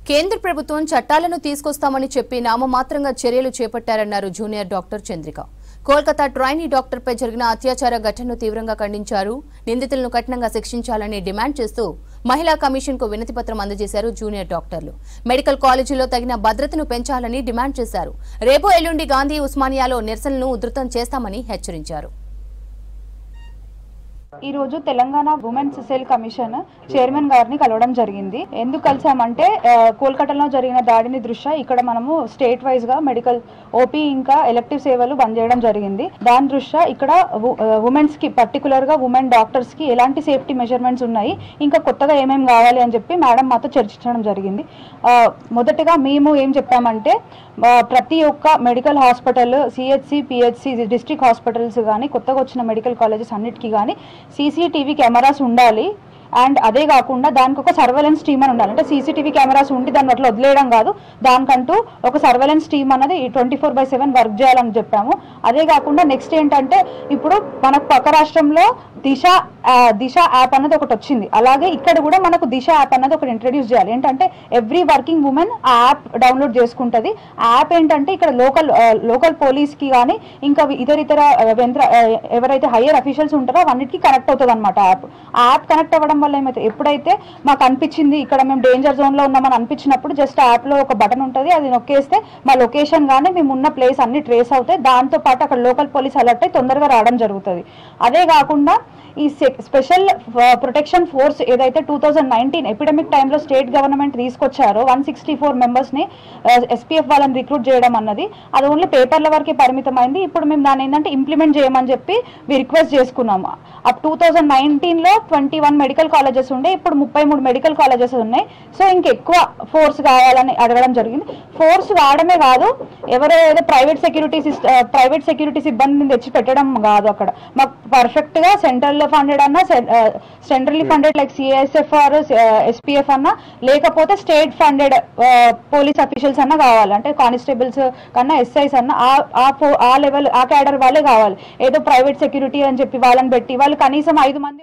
కేంద్ర ప్రభుత్వం చట్టాలను తీసుకొస్తామని చెప్పి నామమాత్రంగా చర్యలు చేపట్టారన్నారు junior doctor Chandrika. Kolkata trainee డాక్టర్పై జరిగిన అత్యాచార ఘటనను తీవ్రంగా ఖండించారు. నిందితులను కఠినంగా శిక్షించాలని డిమాండ్ చేస్తూ మహిళా కమిషన్కు వినతిపత్రం అందజేశారు జూనియర్ డాక్టర్లు. మెడికల్ కాలేజీలో తగిన భద్రతను పెంచాలని డిమాండ్ చేశారు. రేపు ఎల్లుండి గాంధీ ఉస్మానియాలో నిరసనలను ఉధృతం చేస్తామని హెచ్చరించారు. ఈ రోజు Telangana women's cell commission chairman గారిని కలవడం జరిగింది. ఎందుకు కలిసామంటే కోల్కతాలో జరిగిన దాడిని దృష్ట్యా ఇక్కడ మనము స్టేట్ వైజ్ గా మెడికల్ ఓపీ ఇంకా ఎలెక్టివ్ సేవలు బంద్ చేయడం జరిగింది. దాని దృష్ట్యా ఇక్కడ ఉమెన్స్ కి పర్టికులర్ గా ఉమెన్ డాక్టర్స్ కి ఎలాంటి సేఫ్టీ మెజర్మెంట్స్ ఉన్నాయి, ఇంకా కొత్తగా ఏమేమి కావాలి అని చెప్పి మేడం మాతో చర్చించడం జరిగింది. మొదటగా మేము ఏం చెప్పామంటే ప్రతి ఒక్క medical hospital, CHC, PHC, district hospitals కానీ కొత్తగా వచ్చిన మెడికల్ కాలేజెస్ అన్నిటికీ కానీ సీసీటీవీ కెమెరాస్ ఉండాలి. అండ్ అదే కాకుండా దానికి ఒక సర్వేలెన్స్ టీమ్ అని ఉండాలి. అంటే సీసీటీవీ కెమెరాస్ ఉండి దాన్ని అట్లా వదిలేయడం కాదు, దానికంటూ ఒక సర్వేలెన్స్ టీమ్ అనేది 24/7 వర్క్ చేయాలని చెప్పాము. అదే కాకుండా నెక్స్ట్ ఏంటంటే ఇప్పుడు మనకు పక్క రాష్ట్రంలో దిశ యాప్ అన్నది ఒకటి వచ్చింది. అలాగే ఇక్కడ కూడా మనకు దిశ యాప్ అన్నది ఒకటి ఇంట్రడ్యూస్ చేయాలి. ఏంటంటే ఎవ్రీ వర్కింగ్ ఉమెన్ ఆ యాప్ డౌన్లోడ్ చేసుకుంటుంది. ఆ యాప్ ఏంటంటే ఇక్కడ లోకల్ పోలీస్కి కానీ ఇంకా ఇతర ఎవరైతే హయ్యర్ అఫీషియల్స్ ఉంటారో అవన్నిటికీ కనెక్ట్ అవుతుంది అనమాట. ఆ యాప్ కనెక్ట్ అవ్వడం వల్ల ఏమైతే ఎప్పుడైతే మాకు అనిపించింది ఇక్కడ మేము డేంజర్ జోన్లో ఉన్నామని అనిపించినప్పుడు జస్ట్ యాప్లో ఒక బటన్ ఉంటుంది, అది నొక్కేస్తే మా లొకేషన్ కానీ మేము ఉన్న ప్లేస్ అన్ని ట్రేస్ అవుతాయి. దాంతోపాటు అక్కడ లోకల్ పోలీస్ అలర్ట్ అయి తొందరగా రావడం జరుగుతుంది. అదే కాకుండా ఈ స్పెషల్ ప్రొటెక్షన్ ఫోర్స్ ఏదైతే 2019 ఎపిడమిక్ టైంలో స్టేట్ గవర్నమెంట్ తీసుకొచ్చారో 164 మెంబర్స్ని ఎస్పీఎఫ్ వాళ్ళని రిక్రూట్ చేయడం అన్నది అది ఓన్లీ పేపర్ల వరకే పరిమితమైంది. ఇప్పుడు మేము దాన్ని ఏంటంటే ఇంప్లిమెంట్ చేయమని చెప్పి రిక్వెస్ట్ చేసుకున్నాము. అప్ 2019లో 21 మెడికల్ కాలేజెస్ ఉండే, ఇప్పుడు 33 మెడికల్ కాలేజెస్ ఉన్నాయి. సో ఇంకెక్కువ ఫోర్స్ కావాలని అడగడం జరిగింది. ఫోర్స్ వాడమే కాదు, ఏదో ప్రైవేట్ సెక్యూరిటీ సిబ్బందిని తెచ్చి పెట్టడం కాదు. అక్కడ మాకు పర్ఫెక్ట్గా సెంట్రల్ ఫండెడ్ అన్నా, centrally funded like CSF or SPF అన్నా, లేకపోతే స్టేట్ ఫండెడ్ పోలీస్ అఫీషియల్స్ అన్నా కావాలి. అంటే కానిస్టేబుల్స్ కన్నా ఎస్ఐస్ అన్నా ఆ లెవెల్ ఆ క్యాడర్ వాళ్ళే కావాలి. ఏదో ప్రైవేట్ సెక్యూరిటీ అని చెప్పి వాళ్ళని పెట్టి వాళ్ళు కనీసం 5 మంది